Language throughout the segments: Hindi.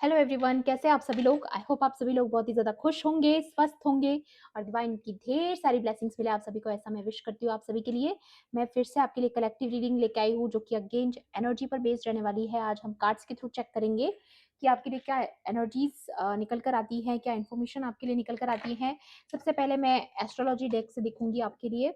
हेलो एवरीवन, कैसे हैं आप सभी लोग। आई होप आप सभी लोग बहुत ही ज़्यादा खुश होंगे, स्वस्थ होंगे और डिवाइन की ढेर सारी ब्लेसिंग्स मिले आप सभी को, ऐसा मैं विश करती हूँ आप सभी के लिए। मैं फिर से आपके लिए कलेक्टिव रीडिंग लेके आई हूँ जो कि अगेन एनर्जी पर बेस्ड रहने वाली है। आज हम कार्ड्स के थ्रू चेक करेंगे कि आपके लिए क्या एनर्जीज निकल कर आती हैं, क्या इन्फॉर्मेशन आपके लिए निकल कर आती हैं। सबसे पहले मैं एस्ट्रोलॉजी डेक से दिखूंगी आपके लिए।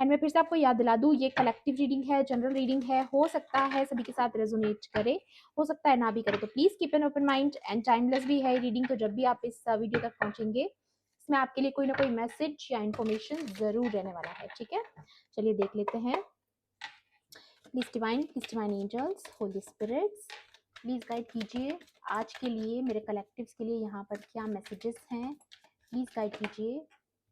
एंड मैं फिर से आपको याद दिला दूँ, ये कलेक्टिव रीडिंग है, जनरल रीडिंग है, हो सकता है सभी के साथ रेजोनेट करे, हो सकता है ना भी करे। तो please keep an open mind and timeless भी है रीडिंग। तो जब भी आप इस वीडियो तक पहुंचेंगे इसमें आपके लिए कोई ना कोई मैसेज या इन्फॉर्मेशन जरूर रहने वाला है। ठीक है, चलिए देख लेते हैं। Please divine angels, holy spirits, please guide कीजिए आज के लिए मेरे कलेक्टिव्स के लिए यहाँ पर क्या मैसेजेस हैं। प्लीज गाइड कीजिए।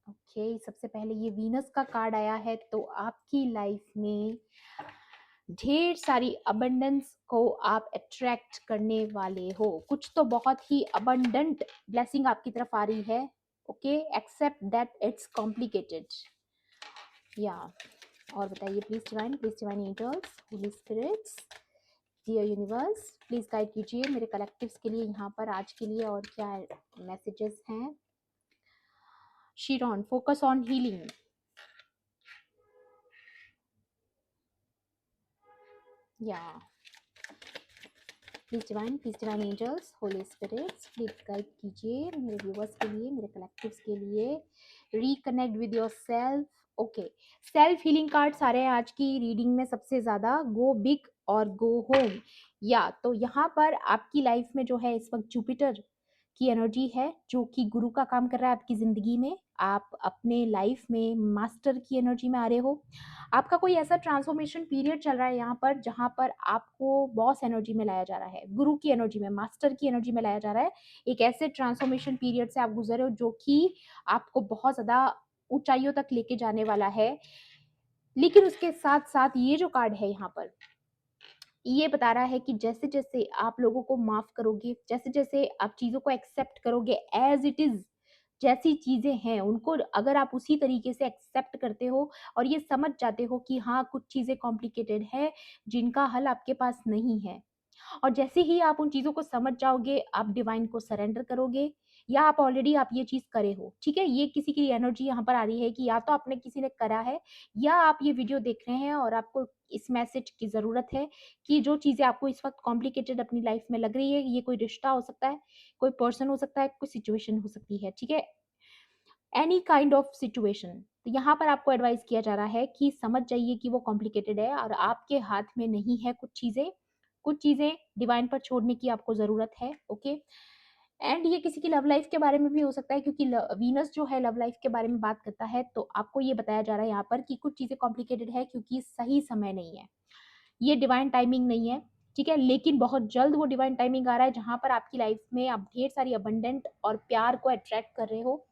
ओके, सबसे पहले ये वीनस का कार्ड आया है, तो आपकी लाइफ में ढेर सारी अबंडेंस को आप अट्रैक्ट करने वाले हो। कुछ तो बहुत ही अबंडेंट ब्लेसिंग आपकी तरफ आ रही है। Okay, except that it's complicated. या और बताइए please divine angels, holy spirits, dear universe, please guide कीजिए मेरे कलेक्टिव्स के लिए यहाँ पर आज के लिए और क्या मैसेजेस हैं। Chiron, focus on healing. या please divine angels, holy spirits, please guide कीजिए मेरे व्यूवर्स के लिए, मेरे कलेक्टिव्स के लिए। Reconnect with your self. Okay, self healing card सारे हैं आज की रीडिंग में सबसे ज्यादा। गो बिग और गो होम। या तो यहाँ पर आपकी लाइफ में जो है इस वक्त जुपिटर की एनर्जी है जो कि गुरु का काम कर रहा है आपकी जिंदगी में। आप अपने लाइफ में मास्टर की एनर्जी में आ रहे हो। आपका कोई ऐसा ट्रांसफॉर्मेशन पीरियड चल रहा है यहाँ पर जहाँ पर आपको बॉस एनर्जी में लाया जा रहा है, गुरु की एनर्जी में, मास्टर की एनर्जी में लाया जा रहा है। एक ऐसे ट्रांसफॉर्मेशन पीरियड से आप गुजरे हो जो कि आपको बहुत ज्यादा ऊंचाइयों तक लेके जाने वाला है। लेकिन उसके साथ साथ ये जो कार्ड है यहाँ पर, ये बता रहा है कि जैसे जैसे आप लोगों को माफ करोगे, जैसे जैसे आप चीजों को एक्सेप्ट करोगे एज इट इज, जैसी चीजें हैं उनको अगर आप उसी तरीके से एक्सेप्ट करते हो और ये समझ जाते हो कि हाँ कुछ चीजें कॉम्प्लिकेटेड है जिनका हल आपके पास नहीं है, और जैसे ही आप उन चीजों को समझ जाओगे आप डिवाइन को सरेंडर करोगे, या आप ऑलरेडी आप ये चीज करे हो। ठीक है, ये किसी की एनर्जी यहाँ पर आ रही है कि या तो आपने किसी ने करा है या आप ये वीडियो देख रहे हैं और आपको इस मैसेज की जरूरत है कि जो चीजें आपको इस वक्त कॉम्प्लिकेटेड अपनी लाइफ में लग रही है, ये कोई रिश्ता हो सकता है, कोई पर्सन हो सकता है, कोई सिचुएशन हो सकती है। ठीक है, एनी काइंड ऑफ सिचुएशन। तो यहाँ पर आपको एडवाइस किया जा रहा है कि समझ जाइए कि वो कॉम्प्लिकेटेड है और आपके हाथ में नहीं है कुछ चीजें डिवाइन पर छोड़ने की आपको जरूरत है। ओके, एंड ये किसी की लव लाइफ के बारे में भी हो सकता है क्योंकि वीनस जो है लव लाइफ के बारे में बात करता है। तो आपको ये बताया जा रहा है यहाँ पर कि कुछ चीजें कॉम्प्लिकेटेड है क्योंकि सही समय नहीं है, ये डिवाइन टाइमिंग नहीं है। ठीक है, लेकिन बहुत जल्द वो डिवाइन टाइमिंग आ रहा है जहां पर आपकी लाइफ में आप ढेर सारी अबंडेंट और प्यार को अट्रैक्ट कर रहे हो।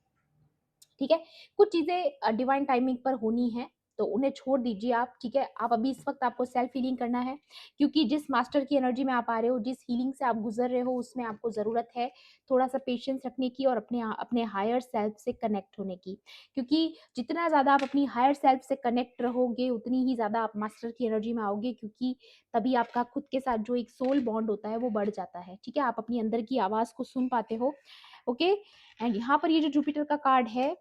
ठीक है, कुछ चीजें डिवाइन टाइमिंग पर होनी है तो उन्हें छोड़ दीजिए आप। ठीक है, आप अभी इस वक्त आपको सेल्फ हीलिंग करना है क्योंकि जिस मास्टर की एनर्जी में आप आ रहे हो, जिस हीलिंग से आप गुजर रहे हो, उसमें आपको जरूरत है थोड़ा सा पेशेंस रखने की और अपने अपने हायर सेल्फ से कनेक्ट होने की। क्योंकि जितना ज्यादा आप अपनी हायर सेल्फ से कनेक्ट रहोगे उतनी ही ज्यादा आप मास्टर की एनर्जी में आओगे, क्योंकि तभी आपका खुद के साथ जो एक सोल बॉन्ड होता है वो बढ़ जाता है। ठीक है, आप अपनी अंदर की आवाज को सुन पाते हो। ओके, एंड यहाँ पर ये जो जुपिटर का कार्ड है,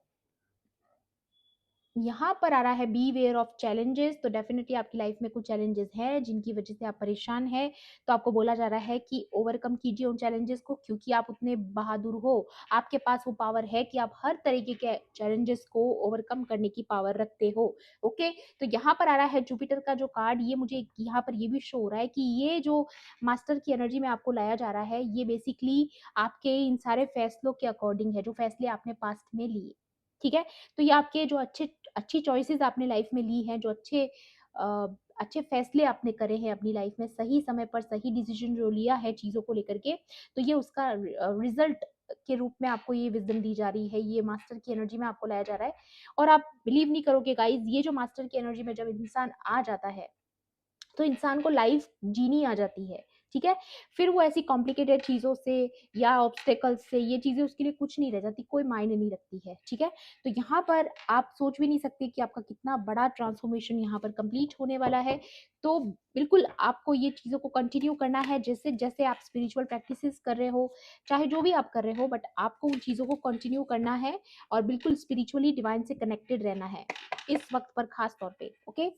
यहाँ पर आ रहा है बी वेयर ऑफ चैलेंजेस। तो डेफिनेटली आपकी लाइफ में कुछ चैलेंजेस हैं जिनकी वजह से आप परेशान हैं। तो आपको बोला जा रहा है कि ओवरकम कीजिए उन चैलेंजेस को, क्योंकि आप उतने बहादुर हो, आपके पास वो पावर है कि आप हर तरीके के चैलेंजेस को ओवरकम करने की पावर रखते हो। ओके, तो यहाँ पर आ रहा है जुपिटर का जो कार्ड, ये मुझे यहाँ पर ये भी शो हो रहा है कि ये जो मास्टर की एनर्जी में आपको लाया जा रहा है ये बेसिकली आपके इन सारे फैसलों के अकॉर्डिंग है जो फैसले आपने पास्ट में लिए। ठीक है, तो ये आपके जो अच्छी चॉइसेस आपने लाइफ में ली हैं, जो अच्छे फैसले आपने करे हैं अपनी लाइफ में, सही समय पर सही डिसीजन जो लिया है चीज़ों को लेकर के, तो ये उसका रिजल्ट के रूप में आपको ये विजडम दी जा रही है, ये मास्टर की एनर्जी में आपको लाया जा रहा है। और आप बिलीव नहीं करोगे गाइज, ये जो मास्टर की एनर्जी में जब इंसान आ जाता है तो इंसान को लाइफ जीनी आ जाती है। ठीक है? फिर वो ऐसी कॉम्प्लिकेटेड चीज़ों से या ऑब्स्टेकल्स से ये चीज़ें उसके लिए कुछ नहीं रह जाती, कोई मायने नहीं रखती है, ठीक है? तो यहाँ पर आप सोच भी नहीं सकते कि आपका कितना बड़ा ट्रांसफॉर्मेशन यहाँ पर कंप्लीट होने वाला है। तो बिल्कुल आपको ये चीज़ों को कंटिन्यू करना है, जैसे-जैसे आप स्पिरिचुअल प्रैक्टिसेस कर रहे हो, चाहे जो भी आप कर रहे हो, बट आपको उन चीज़ों को कंटिन्यू करना है और बिल्कुल स्पिरिचुअली डिवाइन से कनेक्टेड रहना है, इस वक़्त पर खास तौर पे, ओके?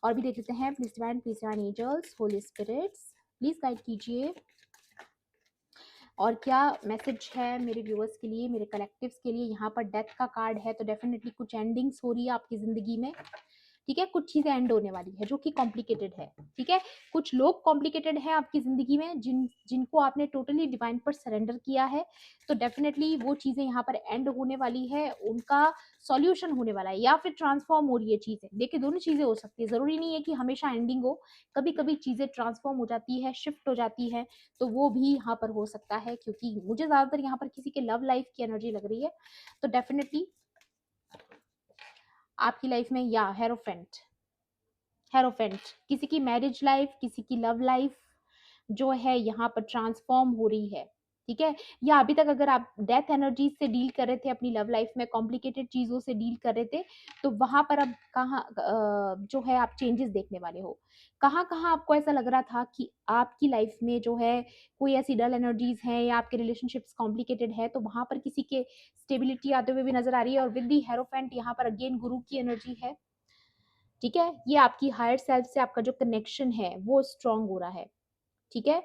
और भी देख लेते हैं, please divine angels, holy spirits, please guide कीजिए। और क्या मैसेज है मेरे व्यूअर्स के लिए, मेरे कलेक्टिव्स के लिए? यहाँ पर डेथ का कार्ड है, तो डेफिनेटली कुछ एंडिंग्स हो रही है आपकी ज़िंदगी में, ठीक है? कुछ चीज़ें एंड होने वाली है जो कि कॉम्प्लिकेटेड है, ठीक है? कुछ लोग कॉम्प्लिकेटेड हैं आपकी ज़िंदगी में जिनको आपने टोटली डिवाइन पर सरेंडर किया है, तो डेफिनेटली वो चीज़ें यहाँ पर एंड होने वाली है, उनका सॉल्यूशन होने वाला है या फिर ट्रांसफॉर्म हो रही है चीज़ें। देखिए दोनों चीज़ें हो सकती है, ज़रूरी नहीं है कि हमेशा एंडिंग हो, कभी-कभी चीज़ें ट्रांसफॉर्म हो जाती है, शिफ्ट हो जाती है, तो वो भी यहाँ पर हो सकता है, क्योंकि मुझे ज़्यादातर यहाँ पर किसी के लव लाइफ की एनर्जी लग रही है, तो डेफिनेटली आपकी लाइफ में या हेरोफेंट हेरोफेंट किसी की मैरिज लाइफ, किसी की लव लाइफ जो है यहाँ पर ट्रांसफॉर्म हो रही है, ठीक है? या अभी तक अगर आप डेथ एनर्जी से डील कर रहे थे अपनी लव लाइफ में, कॉम्प्लिकेटेड चीज़ों से डील कर रहे थे, तो वहाँ पर अब कहाँ जो है आप चेंजेस देखने वाले हो। कहाँ-कहाँ आपको ऐसा लग रहा था कि आपकी लाइफ में जो है कोई ऐसी डल एनर्जीज़ हैं या आपके रिलेशनशिप्स कॉम्प्लिकेटेड है, तो वहाँ पर किसी के स्टेबिलिटी आते हुए भी नज़र आ रही है। और विद द हेरोफेंट यहाँ पर अगेन गुरु की एनर्जी है, ठीक है? ये आपकी हायर सेल्फ से आपका जो कनेक्शन है, वो स्ट्रॉन्ग हो रहा है। ठीक है?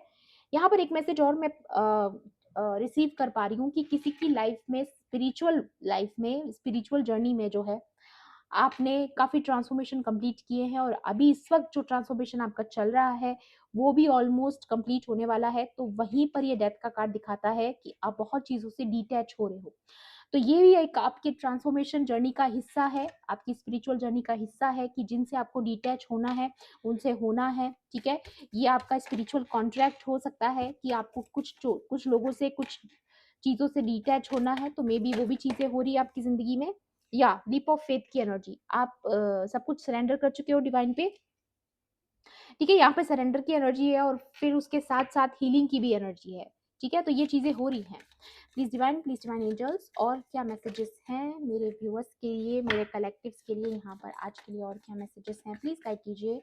यहाँ पर एक मैसेज और मैं रिसीव कर पा रही हूँ कि किसी की लाइफ में स्पिरिचुअल जर्नी में जो है, आपने काफ़ी ट्रांसफॉर्मेशन कंप्लीट किए हैं और अभी इस वक़्त जो ट्रांसफॉर्मेशन आपका चल रहा है, वो भी ऑलमोस्ट कंप्लीट होने वाला है। तो वहीं पर ये डेथ का कार्ड दिखाता है कि आप बहुत चीज़ों से डिटैच हो रहे हो। तो ये भी एक आपके ट्रांसफॉर्मेशन जर्नी का हिस्सा है, आपकी स्पिरिचुअल जर्नी का हिस्सा है कि जिनसे आपको डिटैच होना है, उनसे होना है, ठीक है? ये आपका स्पिरिचुअल कॉन्ट्रैक्ट हो सकता है कि आपको कुछ लोगों से, कुछ चीज़ों से डिटैच होना है, तो मेबी वो भी चीज़ें हो रही है आपकी ज़िंदगी में। या लीप ऑफ फेथ की एनर्जी, आप सब कुछ सरेंडर कर चुके हो डिवाइन पे, ठीक है? यहाँ पे सरेंडर की एनर्जी है और फिर उसके साथ-साथ हीलिंग की भी एनर्जी है, ठीक है? तो ये चीज़ें हो रही हैं। प्लीज़ डिवाइन एंजल्स, और क्या मैसेजेस हैं मेरे व्यूअर्स के लिए, मेरे कलेक्टिव्स के लिए यहाँ पर आज के लिए, और क्या मैसेजेस हैं? प्लीज़ गाइड कीजिए।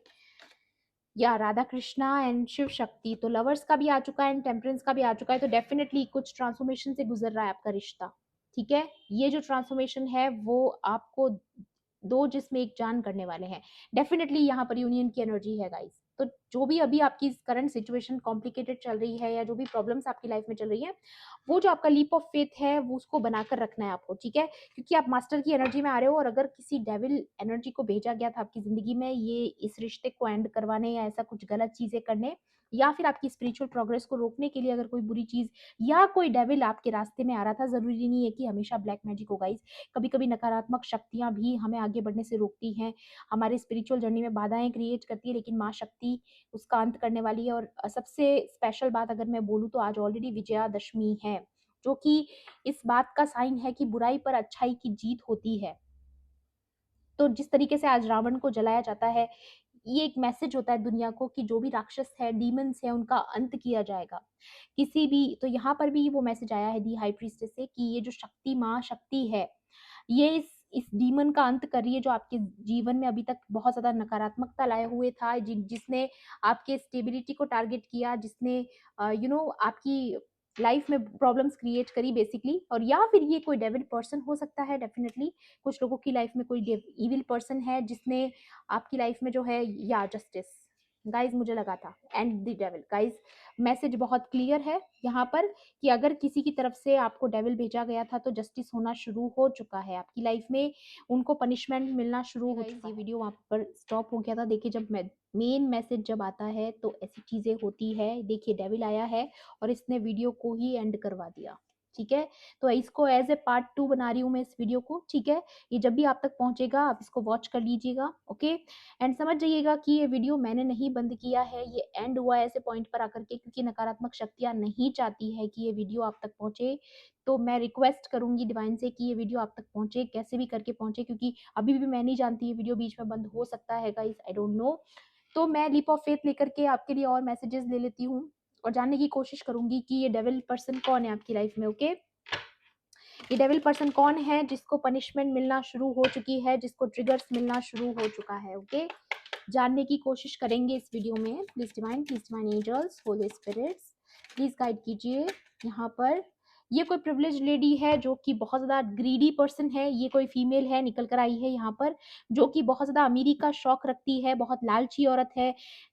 या राधा कृष्णा एंड शिव शक्ति, तो लवर्स का भी आ चुका है एंड टेम्परेंस का भी आ चुका है, तो डेफिनेटली कुछ ट्रांसफॉर्मेशन से गुजर रहा है आपका रिश्ता, ठीक है? ये जो ट्रांसफॉर्मेशन है वो आपको दो जिसमें एक जान करने वाले हैं। डेफिनेटली यहाँ पर यूनियन की एनर्जी है गाइस। तो जो भी अभी आपकी करंट सिचुएशन कॉम्प्लिकेटेड चल रही है या जो भी प्रॉब्लम्स आपकी लाइफ में चल रही है, वो जो आपका लीप ऑफ फेथ है वो उसको बनाकर रखना है आपको, ठीक है? क्योंकि आप मास्टर की एनर्जी में आ रहे हो, और अगर किसी डेविल एनर्जी को भेजा गया था आपकी ज़िंदगी में ये इस रिश्ते को एंड करवाने या ऐसा कुछ गलत चीज़ें करने, या फिर आपकी स्पिरिचुअल प्रोग्रेस को रोकने के लिए, अगर कोई बुरी चीज़ या कोई डेविल आपके रास्ते में आ रहा था, ज़रूरी नहीं है कि हमेशा ब्लैक मैजिक हो गाइस। कभी-कभी नकारात्मक शक्तियाँ भी हमें आगे बढ़ने से रोकती हैं, हमारे स्पिरिचुअल जर्नी में बाधाएँ क्रिएट करती है, लेकिन माँ शक्ति उसका अंत करने वाली है। और सबसे स्पेशल बात अगर मैं बोलूँ तो आज ऑलरेडी विजयादशमी है, जो कि इस बात का साइन है कि बुराई पर अच्छाई की जीत होती है। तो जिस तरीके से आज रावण को जलाया जाता है, ये एक मैसेज होता है दुनिया को कि जो भी राक्षस है, डीमन्स हैं, उनका अंत किया जाएगा। किसी भी तो यहाँ पर भी वो मैसेज आया है दी हाई प्रीस्टेस से कि ये जो शक्ति माँ शक्ति है, ये इस डीमन का अंत कर रही है जो आपके जीवन में अभी तक बहुत ज़्यादा नकारात्मकता लाए हुए था, जिसने आपके स्टेबिलिटी को टारगेट किया, जिसने आपकी लाइफ में प्रॉब्लम्स क्रिएट करी बेसिकली। और या फिर ये कोई डेविल पर्सन हो सकता है डेफिनेटली, कुछ लोगों की लाइफ में कोई इविल पर्सन है जिसने आपकी लाइफ में जो है, या जस्टिस गाइज मुझे लगा था, and the devil guys, message बहुत क्लियर है यहाँ पर कि अगर किसी की तरफ से आपको डेविल भेजा गया था तो जस्टिस होना शुरू हो चुका है आपकी लाइफ में, उनको पनिशमेंट मिलना शुरू हो चुका है। ये वीडियो वहाँ पर स्टॉप हो गया था। देखिए जब मेन मैसेज जब आता है तो ऐसी चीजें होती है। देखिए डेविल आया है और इसने वीडियो को ही एंड करवा दिया, ठीक है? तो इसको एज ए पार्ट 2 बना रही हूँ मैं इस वीडियो को, ठीक है? ये जब भी आप तक पहुंचेगा आप इसको वॉच कर लीजिएगा, ओके? एंड समझ जाइएगा कि ये वीडियो मैंने नहीं बंद किया है, ये एंड हुआ है ऐसे पॉइंट पर आकर के, क्योंकि नकारात्मक शक्तियाँ नहीं चाहती है कि ये वीडियो आप तक पहुँचे। तो मैं रिक्वेस्ट करूँगी डिवाइन से कि ये वीडियो आप तक पहुँचे, कैसे भी करके पहुँचे, क्योंकि अभी भी मैं नहीं जानती ये वीडियो बीच में बंद हो सकता है गाइस, आई डोंट नो। तो मैं लीप ऑफ फेथ लेकर के आपके लिए और मैसेजेस ले लेती हूँ। और जानने की कोशिश करूंगी कि ये डेविल पर्सन कौन है आपकी लाइफ में। ओके, ये डेविल पर्सन कौन है जिसको पनिशमेंट मिलना शुरू हो चुकी है, जिसको ट्रिगर्स मिलना शुरू हो चुका है। ओके, जानने की कोशिश करेंगे इस वीडियो में। Please divine angels, holy spirits, please guide कीजिए। यहाँ पर ये कोई प्रिविलेज लेडी है जो कि बहुत ज्यादा ग्रीडी पर्सन है, ये कोई फीमेल है निकल कर आई है यहाँ पर, जो कि बहुत ज्यादा अमीरी का शौक रखती है, बहुत लालची औरत है,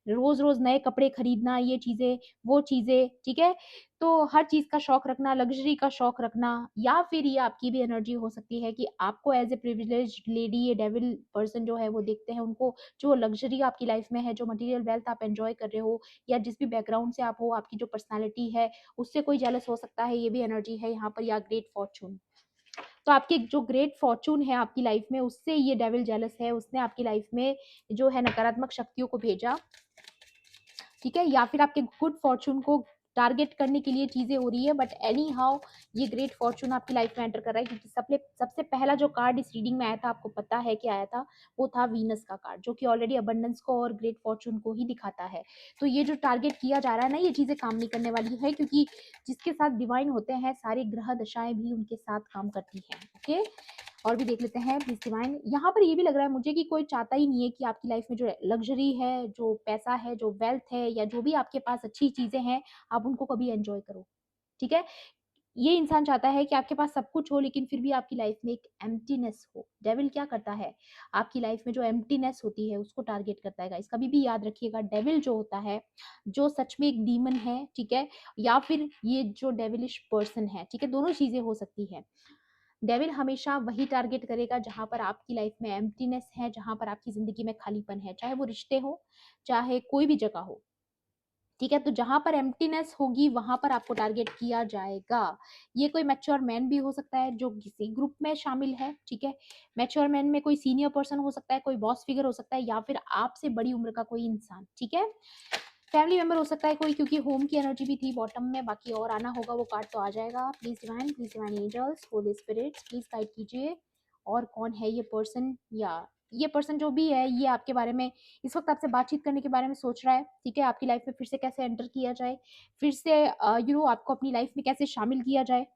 रोज रोज नए कपड़े खरीदना, ये चीजें वो चीजें, ठीक है। तो हर चीज का शौक रखना, लग्जरी का शौक रखना, या फिर ये आपकी भी एनर्जी हो सकती है कि आपको एज ए प्रिविलेज लेडी ये डेविल पर्सन जो है वो देखते हैं, उनको जो लग्जरी आपकी लाइफ में है, जो मटेरियल वेल्थ आप एंजॉय कर रहे हो, या जिस भी बैकग्राउंड से आप हो, आपकी जो पर्सनालिटी है उससे कोई जेलस हो सकता है, ये भी एनर्जी है यहाँ पर। या ग्रेट फॉर्चून, तो आपके जो ग्रेट फॉर्चून है आपकी लाइफ में, उससे ये डेविल जेलस है, उसने आपकी लाइफ में जो है नकारात्मक शक्तियों को भेजा, ठीक है। या फिर आपके गुड फॉर्चून को टारगेट करने के लिए चीजें हो रही है, बट एनी हाउ ये ग्रेट फॉर्चून आपकी लाइफ में एंटर कर रहा है, क्योंकि सबसे पहला जो कार्ड इस रीडिंग में आया था, आपको पता है कि आया था, वो था वीनस का कार्ड, जो कि ऑलरेडी अबंडेंस को और ग्रेट फॉर्चून को ही दिखाता है। तो ये जो टारगेट किया जा रहा है ना, ये चीजें काम नहीं करने वाली है, क्योंकि जिसके साथ डिवाइन होते हैं, सारे ग्रह दशाएं भी उनके साथ काम करती हैं। ओके, और भी देख लेते हैं प्लीज डिवाइन। यहाँ पर ये भी लग रहा है मुझे कि कोई चाहता ही नहीं है कि आपकी लाइफ में जो लग्जरी है, जो पैसा है, जो वेल्थ है, या जो भी आपके पास अच्छी चीजें हैं, आप उनको कभी एंजॉय करो, ठीक है। ये इंसान चाहता है कि आपके पास सब कुछ हो, लेकिन फिर भी आपकी लाइफ में एक एम्प्टीनेस हो। डेविल क्या करता है, आपकी लाइफ में जो एम्प्टीनेस होती है उसको टारगेट करता है। इस कभी भी याद रखिएगा, डेविल जो होता है, जो सच में एक डीमन है, ठीक है, या फिर ये जो डेविलिश पर्सन है, ठीक है, दोनों चीजें हो सकती है। डेविल हमेशा वही टारगेट करेगा जहां पर आपकी लाइफ में एम्प्टीनेस है, जहां पर आपकी जिंदगी में खालीपन है, चाहे वो रिश्ते हो, चाहे कोई भी जगह हो, ठीक है। तो जहां पर एम्प्टीनेस होगी वहां पर आपको टारगेट किया जाएगा। ये कोई मैच्योर मैन भी हो सकता है जो किसी ग्रुप में शामिल है, ठीक है। मैच्योर मैन में कोई सीनियर पर्सन हो सकता है, कोई बॉस फिगर हो सकता है, या फिर आपसे बड़ी उम्र का कोई इंसान, ठीक है। फैमिली मेंबर हो सकता है कोई, क्योंकि होम की एनर्जी भी थी बॉटम में, बाकी और आना होगा वो कार्ड तो आ जाएगा। Please divine angels, holy spirits, please guide कीजिए। और कौन है ये पर्सन, या ये पर्सन जो भी है, ये आपके बारे में इस वक्त आपसे बातचीत करने के बारे में सोच रहा है, ठीक है। आपकी लाइफ में फिर से कैसे एंटर किया जाए, फिर से आपको अपनी लाइफ में कैसे शामिल किया जाए।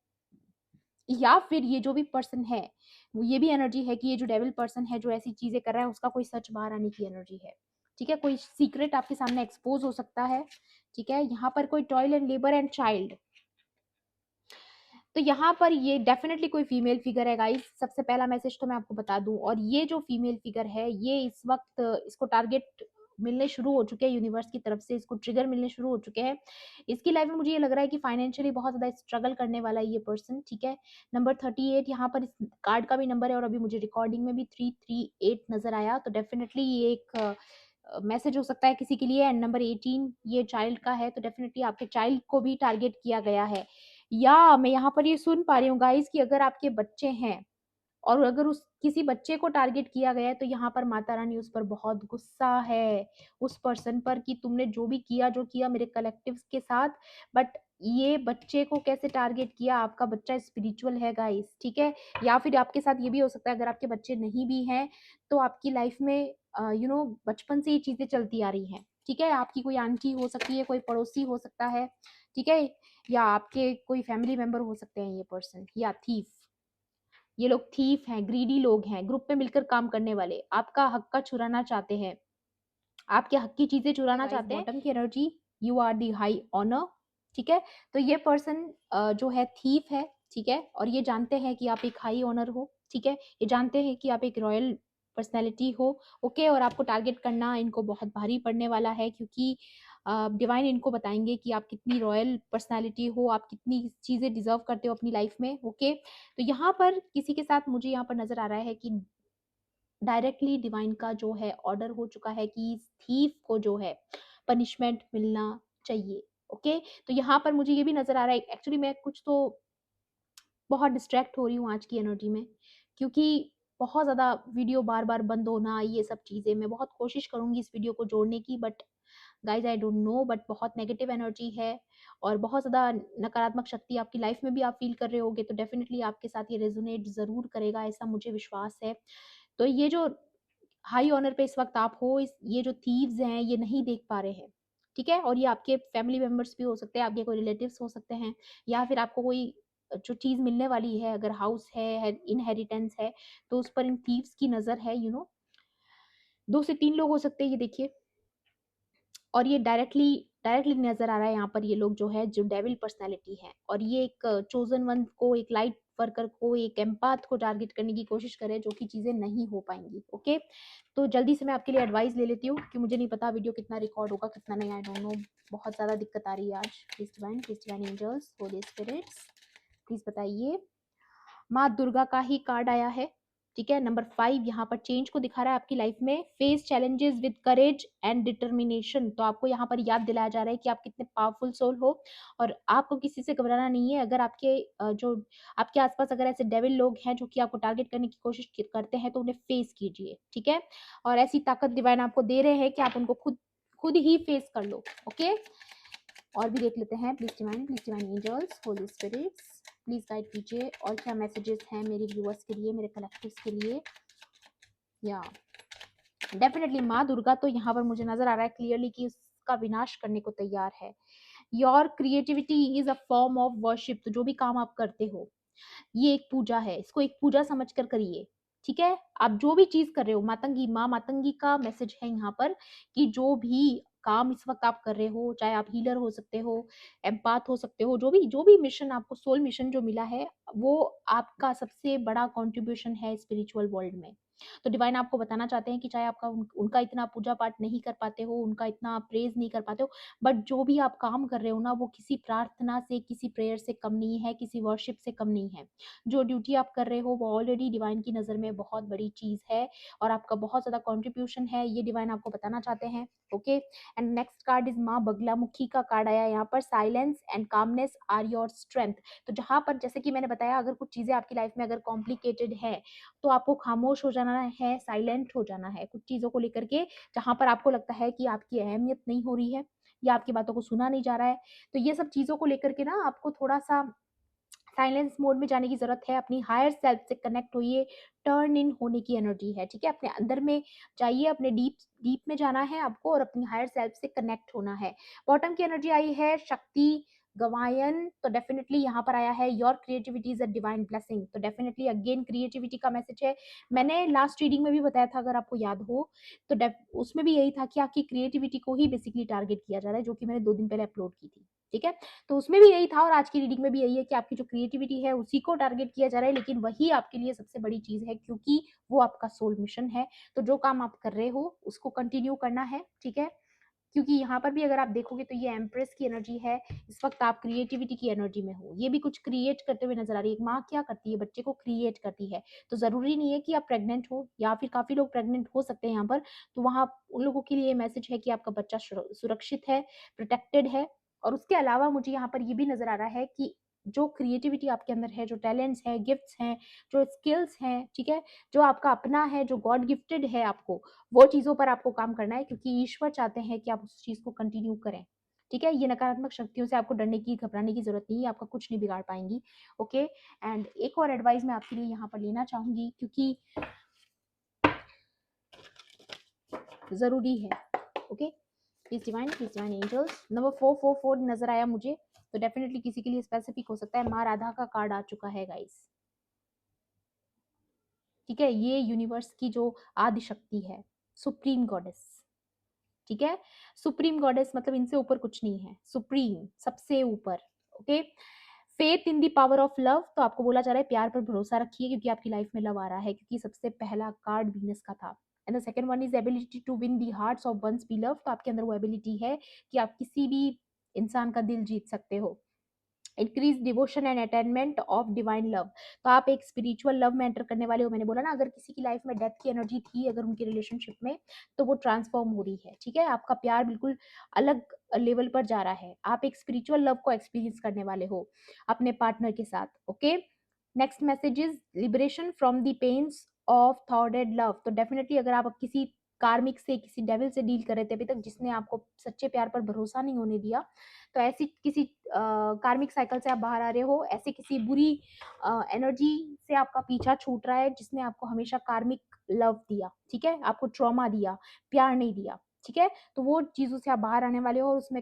या फिर ये जो भी पर्सन है, वो ये भी एनर्जी है कि ये जो डेविल पर्सन है जो ऐसी चीजें कर रहा है, उसका कोई सच बाहर आने की एनर्जी है, ठीक है। कोई सीक्रेट आपके सामने एक्सपोज हो सकता है, ठीक है। यहाँ पर कोई toil and labour and child, तो यहाँ पर ये डेफिनेटली कोई फीमेल फिगर है गाइस। सबसे पहला मैसेज तो मैं आपको बता दूं, और ये जो फीमेल फिगर है, ये इस वक्त इसको टारगेट मिलने शुरू हो चुके हैं यूनिवर्स की तरफ से, इसको ट्रिगर मिलने शुरू हो चुके हैं। इसकी लाइफ में मुझे ये लग रहा है कि फाइनेंशियली बहुत ज्यादा स्ट्रगल करने वाला है ये पर्सन, ठीक है। नंबर 38 यहाँ पर इस कार्ड का भी नंबर है, और अभी मुझे रिकॉर्डिंग में भी 338 नजर आया, तो डेफिनेटली ये एक मैसेज हो सकता है किसी के लिए। एंड नंबर 18 ये चाइल्ड का है, तो डेफिनेटली आपके चाइल्ड को भी टारगेट किया गया है। या मैं यहाँ पर ये सुन पा रही हूँ गाइस कि अगर आपके बच्चे हैं और अगर उस किसी बच्चे को टारगेट किया गया है, तो यहाँ पर माता रानी उस पर बहुत गुस्सा है, उस पर्सन पर, कि तुमने जो भी किया, जो किया मेरे कलेक्टिव के साथ, बट ये बच्चे को कैसे टारगेट किया। आपका बच्चा स्पिरिचुअल है गाइस, ठीक है। या फिर आपके साथ ये भी हो सकता है, अगर आपके बच्चे नहीं भी हैं, तो आपकी लाइफ में बचपन से ये चीजें चलती आ रही हैं, ठीक है। आपकी कोई आंटी हो सकती है, कोई पड़ोसी हो सकता है, ठीक है, या आपके कोई फैमिली मेंबर हो सकते हैं ये पर्सन, या थीफ। ये लोग थीफ हैं, ग्रीडी लोग हैं, ग्रुप में मिलकर काम करने वाले, आपका हक का चुराना चाहते हैं, आपके हक की चीजें चुराना चाहते हैं। बॉटम की energy, you are the high honour, ठीक है। तो ये पर्सन जो है थीफ है, ठीक है, और ये जानते हैं कि आप एक हाई ऑनर हो, ठीक है। ये जानते हैं कि आप एक रॉयल पर्सनैलिटी हो, ओके। और आपको टारगेट करना इनको बहुत भारी पड़ने वाला है, क्योंकि डिवाइन इनको बताएंगे कि आप कितनी रॉयल पर्सनैलिटी हो, आप कितनी चीजें डिजर्व करते हो अपनी लाइफ में, ओके। तो यहाँ पर किसी के साथ मुझे यहाँ पर नजर आ रहा है कि डायरेक्टली डिवाइन का जो है ऑर्डर हो चुका है कि इस थीफ को जो है पनिशमेंट मिलना चाहिए, ओके। तो यहाँ पर मुझे ये भी नजर आ रहा है, एक्चुअली मैं कुछ तो बहुत डिस्ट्रैक्ट हो रही हूँ आज की एनर्जी में, क्योंकि बहुत ज़्यादा वीडियो बार बार बंद होना, ये सब चीज़ें, मैं बहुत कोशिश करूंगी इस वीडियो को जोड़ने की, but guys I don't know, but बहुत नेगेटिव एनर्जी है, और बहुत ज़्यादा नकारात्मक शक्ति आपकी लाइफ में भी आप फील कर रहे होगे, तो डेफिनेटली आपके साथ ये रेजोनेट ज़रूर करेगा, ऐसा मुझे विश्वास है। तो ये जो हाई ऑनर पे इस वक्त आप हो, इस ये जो थीव्स हैं ये नहीं देख पा रहे हैं, ठीक है? और ये आपके फैमिली मेंबर्स भी हो सकते हैं, आपके कोई रिलेटिव्स हो सकते हैं, या फिर आपको कोई जो चीज़ मिलने वाली है, अगर हाउस है, इनहेरिटेंस है, तो उस पर इन थीव्स की नज़र है, 2 से 3 लोग हो सकते हैं ये देखिए। और ये डायरेक्टली डायरेक्टली नज़र आ रहा है यहाँ पर, ये लोग जो है जो डेविल पर्सनैलिटी है, और ये एक चोज़न वन को, एक लाइट वर्कर को, एक एम्पैथ को टारगेट करने की कोशिश करे, जो कि चीज़ें नहीं हो पाएँगी, ओके? तो जल्दी से मैं आपके लिए एडवाइस ले लेती हूँ कि मुझे नहीं पता वीडियो कितना रिकॉर्ड होगा, कितना नहीं, आई डोंट नो। बहुत ज़्यादा दिक्कत आ रही है आज। Please divine angels, holy spirits, please बताइए। माँ दुर्गा का ही कार्ड आया है, ठीक है? नंबर 5 यहाँ पर चेंज को दिखा रहा है आपकी लाइफ में। Face challenges with courage and determination. तो आपको यहाँ पर याद दिलाया जा रहा है कि आप कितने पावरफुल सोल हो, और आपको किसी से घबराना नहीं है। अगर आपके जो आपके आसपास अगर ऐसे डेविल लोग हैं जो कि आपको टारगेट करने की कोशिश करते हैं, तो उन्हें फेस कीजिए, ठीक है? और ऐसी ताकत डिवाइन आपको दे रहे हैं कि आप उनको खुद खुद ही फेस कर लो, ओके? और भी देख लेते हैं। Please divine angels, holy spirits, please guide कीजिए और क्या मैसेजेस हैं मेरे व्यूअर्स के लिए, मेरे कलेक्टिव्स के लिए। या डेफिनेटली माँ दुर्गा तो यहाँ पर मुझे नजर आ रहा है क्लियरली कि उसका विनाश करने को तैयार है। Your creativity is a form of worship. तो जो भी काम आप करते हो, ये एक पूजा है, इसको एक पूजा समझ कर करिए, ठीक है? आप जो भी चीज कर रहे हो, मातंगी माँ मातंगी का मैसेज है यहाँ पर, कि जो भी काम इस वक्त आप कर रहे हो, चाहे आप हीलर हो सकते हो, एम्पाथ हो सकते हो, जो भी मिशन आपको, सोल मिशन जो मिला है, वो आपका सबसे बड़ा कंट्रीब्यूशन है स्पिरिचुअल वर्ल्ड में। तो डिवाइन आपको बताना चाहते हैं कि चाहे आपका उनका इतना पूजा पाठ नहीं कर पाते हो, उनका इतना प्रेज नहीं कर पाते हो, बट जो भी आप काम कर रहे हो ना, वो किसी प्रार्थना से, किसी प्रेयर से कम नहीं है, किसी वर्शिप से कम नहीं है। जो ड्यूटी आप कर रहे हो वो ऑलरेडी डिवाइन की नज़र में बहुत बड़ी चीज़ है, और आपका बहुत ज़्यादा कंट्रीब्यूशन है, ये डिवाइन आपको बताना चाहते हैं, okay? And next card is माँ बगलामुखी का कार्ड आया यहाँ पर। Silence and calmness are your strength. तो जहाँ पर, जैसे कि मैंने बताया, अगर कुछ चीज़ें आपकी लाइफ में अगर कॉम्प्लिकेटेड है, तो आपको खामोश हो जाना है, साइलेंट हो जाना है कुछ चीज़ों को लेकर के, जहाँ पर आपको लगता है कि आपकी अहमियत नहीं हो रही है, या आपकी बातों को सुना नहीं जा रहा है। तो ये सब चीज़ों को लेकर के ना आपको थोड़ा सा साइलेंस मोड में जाने की ज़रूरत है। अपनी हायर सेल्फ से कनेक्ट होइए, टर्न इन होने की एनर्जी है, ठीक है? अपने अंदर में जाइए, अपने डीप डीप में जाना है आपको, और अपनी हायर सेल्फ से कनेक्ट होना है। बॉटम की एनर्जी आई है शक्ति गवायन। तो डेफिनेटली यहाँ पर आया है your creativity is a divine blessing. तो डेफिनेटली अगेन क्रिएटिविटी का मैसेज है। मैंने लास्ट रीडिंग में भी बताया था, अगर आपको याद हो, तो उसमें भी यही था कि आपकी क्रिएटिविटी को ही बेसिकली टारगेट किया जा रहा है, जो कि मैंने 2 दिन पहले अपलोड की थी, ठीक है? तो उसमें भी यही था, और आज की रीडिंग में भी यही है कि आपकी जो क्रिएटिविटी है उसी को टारगेट किया जा रहा है, लेकिन वही आपके लिए सबसे बड़ी चीज है, क्योंकि वो आपका सोल मिशन है। तो जो काम आप कर रहे हो उसको कंटिन्यू करना है, ठीक है? क्योंकि यहाँ पर भी अगर आप देखोगे तो ये एम्प्रेस की एनर्जी है। इस वक्त आप क्रिएटिविटी की एनर्जी में हो, ये भी कुछ क्रिएट करते हुए नजर आ रही है। एक माँ क्या करती है, बच्चे को क्रिएट करती है। तो जरूरी नहीं है कि आप प्रेग्नेंट हो, या फिर काफी लोग प्रेग्नेंट हो सकते हैं यहाँ पर। तो वहाँ उन लोगों के लिए मैसेज है कि आपका बच्चा सुरक्षित है, प्रोटेक्टेड है। और उसके अलावा मुझे यहाँ पर ये भी नजर आ रहा है कि जो क्रिएटिविटी आपके अंदर है, जो टैलेंट्स हैं, गिफ्ट्स हैं, जो स्किल्स हैं, ठीक है, जो आपका अपना है, जो गॉड गिफ्टेड है आपको, वो चीज़ों पर आपको काम करना है, क्योंकि ईश्वर चाहते हैं कि आप उस चीज़ को कंटिन्यू करें, ठीक है? ये नकारात्मक शक्तियों से आपको डरने की, घबराने की ज़रूरत नहीं है, आपका कुछ नहीं बिगाड़ पाएँगी, ओके? एंड एक और एडवाइस मैं आपके लिए यहाँ पर लेना चाहूँगी, क्योंकि ज़रूरी है, okay? Please divine angels, number 444 नज़र आया मुझे, तो डेफिनिटली किसी के लिए स्पेसिफिक हो सकता है। माँ राधा का कार्ड आ चुका है गाइस, ठीक है? ये यूनिवर्स की जो आदि शक्ति है, सुप्रीम गॉडेस, ठीक है? सुप्रीम गॉडेस मतलब इनसे ऊपर कुछ नहीं है, सुप्रीम, सबसे ऊपर, okay? Faith in the power of love. तो आपको बोला जा रहा है प्यार पर भरोसा रखिए, क्योंकि आपकी लाइफ में लव आ रहा है, क्योंकि सबसे पहला कार्ड वीनस का था। And the second one is ability to win the hearts of one's beloved. तो आपके अंदर वो एबिलिटी है कि आप किसी भी इंसान का दिल जीत सकते हो। Increase devotion and attainment of divine love. तो आप एक स्पिरिचुअल लव में एंटर करने वाले हो। मैंने बोला ना, अगर किसी की लाइफ में डेथ की एनर्जी थी अगर उनकी रिलेशनशिप में, तो वो ट्रांसफॉर्म हो रही है, ठीक है? आपका प्यार बिल्कुल अलग लेवल पर जा रहा है। आप एक स्पिरिचुअल लव को एक्सपीरियंस करने वाले हो अपने पार्टनर के साथ, okay? Next message is liberation from the pains of थॉटेड लव। तो डेफिनेटली अगर आप किसी कार्मिक से, किसी डेविल से डील कर रहे थे अभी तक, जिसने आपको सच्चे प्यार पर भरोसा नहीं होने दिया, तो ऐसी किसी कार्मिक साइकिल से आप बाहर आ रहे हो। ऐसी किसी बुरी एनर्जी से आपका पीछा छूट रहा है, जिसने आपको हमेशा कार्मिक लव दिया, ठीक है? आपको ट्रॉमा दिया, प्यार नहीं दिया। ठीक है? तो वो चीज़ों से आप बाहर आने वाले हो और उसमें